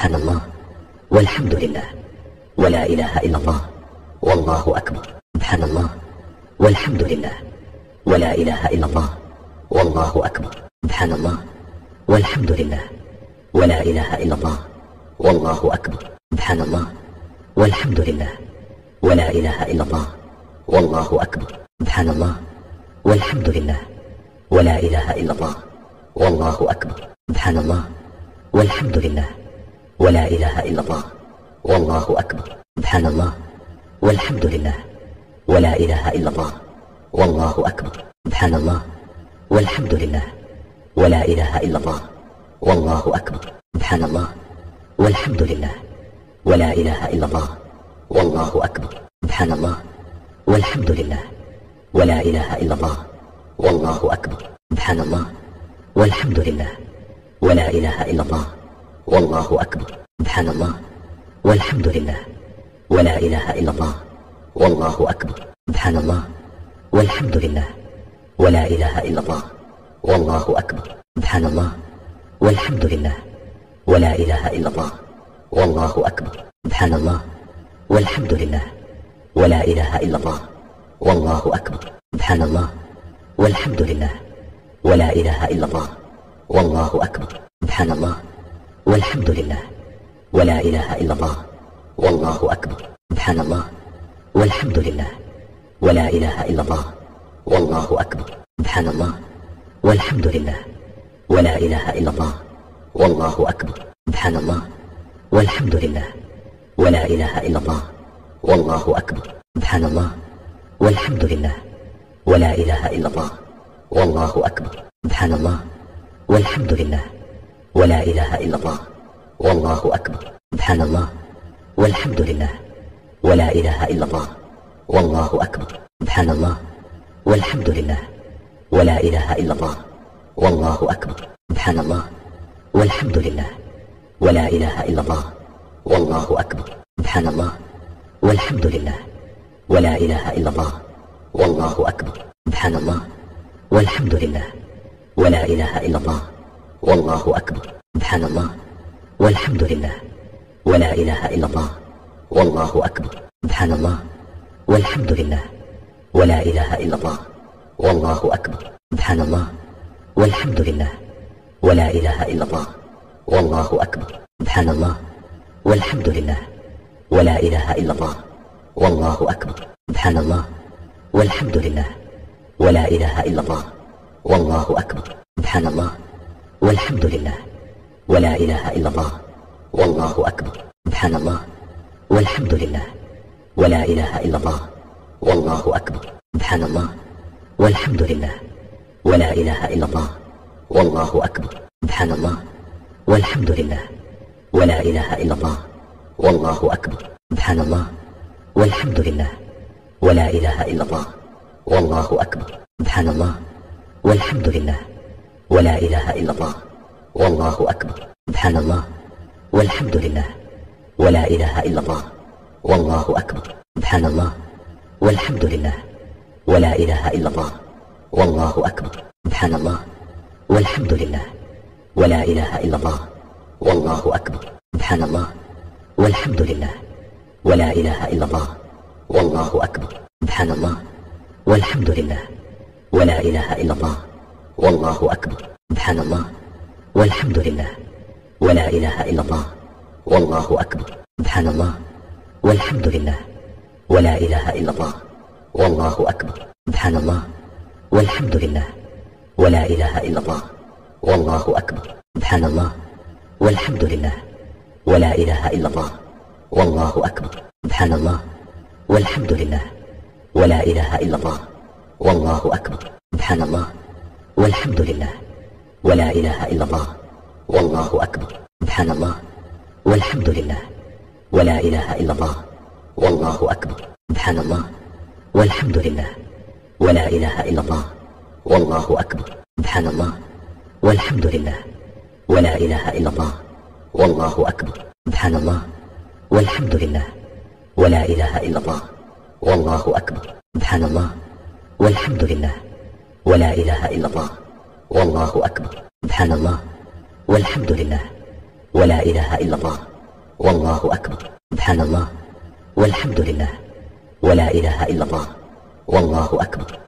سبحان الله والحمد لله ولا إله إلا الله والله أكبر. سبحان الله والحمد لله ولا إله إلا الله والله أكبر. سبحان الله والحمد لله ولا إله إلا الله والله أكبر. سبحان الله والحمد لله ولا إله إلا الله والله أكبر. سبحان الله والحمد لله ولا إله إلا الله والله أكبر. سبحان الله والحمد لله ولا إله إلا الله والله أكبر. سبحان الله والحمد لله ولا إله إلا الله والله أكبر. سبحان الله والحمد لله ولا إله إلا الله والله أكبر. سبحان الله والحمد لله ولا إله إلا الله والله أكبر. سبحان الله والحمد لله ولا إله إلا الله والله أكبر. سبحان الله والحمد لله ولا إله إلا الله والله أكبر. سبحان الله والحمد لله ولا إله إلا الله والله أكبر. سبحان الله والحمد لله ولا إله إلا الله والله أكبر. سبحان الله والحمد لله ولا إله إلا الله والله أكبر. سبحان الله والحمد لله ولا إله إلا الله والله أكبر. سبحان الله والحمد لله ولا إله إلا الله والله أكبر. سبحان الله والحمد لله ولا إله إلا الله والله أكبر. سبحان الله والحمد لله ولا إله إلا الله والله أكبر. سبحان الله والحمد لله ولا إله إلا الله والله أكبر. سبحان الله والحمد لله ولا إله إلا الله والله أكبر. سبحان الله والحمد لله ولا إله إلا الله والله أكبر. سبحان الله والحمد لله ولا إله إلا الله والله أكبر. سبحان الله والحمد لله ولا إله إلا الله والله أكبر. سبحان الله والحمد لله ولا إله إلا الله والله أكبر. سبحان الله والحمد لله ولا إله إلا الله والله أكبر. سبحان الله والحمد لله ولا إله إلا الله والله أكبر. سبحان الله والحمد لله ولا إله إلا الله والله أكبر. سبحان الله والحمد لله ولا إله إلا الله والله أكبر. سبحان الله والحمد لله ولا إله إلا الله والله أكبر. سبحان الله والحمد لله ولا إله إلا الله والله أكبر. سبحان الله والحمد لله ولا إله إلا الله والله أكبر. سبحان الله والحمد لله ولا إله إلا الله والله أكبر. سبحان الله والحمد لله ولا إله إلا الله والله أكبر. سبحان الله والحمد لله ولا إله إلا الله والله أكبر. سبحان الله والحمد لله ولا إله إلا الله والله أكبر. سبحان الله والحمد لله ولا إله إلا الله والله أكبر. سبحان الله والحمد لله ولا إله إلا الله والله أكبر. سبحان الله والحمد لله ولا إله إلا الله والله أكبر. سبحان الله والحمد لله ولا إله إلا الله والله أكبر. سبحان الله والحمد لله ولا إله إلا الله والله أكبر. سبحان الله والحمد لله ولا إله إلا الله والله أكبر. سبحان الله والحمد لله ولا إله إلا الله والله أكبر. سبحان الله والحمد لله ولا إله إلا الله والله أكبر. سبحان الله والحمد لله ولا إله إلا الله والله أكبر. سبحان الله والحمد لله ولا إله إلا الله والله أكبر. سبحان الله والحمد لله ولا إله إلا الله والله أكبر. سبحان الله والحمد لله ولا إله إلا الله والله أكبر. سبحان الله والحمد لله ولا إله إلا الله والله أكبر. سبحان الله والحمد لله ولا إله إلا الله والله أكبر. سبحان الله والحمد لله ولا إله إلا الله والله أكبر. سبحان الله والحمد لله ولا إله إلا الله والله أكبر. سبحان الله والحمد لله ولا إله إلا الله والله أكبر. سبحان الله والحمد لله ولا إله إلا الله والله أكبر. سبحان الله والحمد لله ولا إله إلا الله والله أكبر. سبحان الله والحمد لله ولا إله إلا الله والله أكبر. سبحان الله والحمد لله ولا إله إلا الله والله أكبر.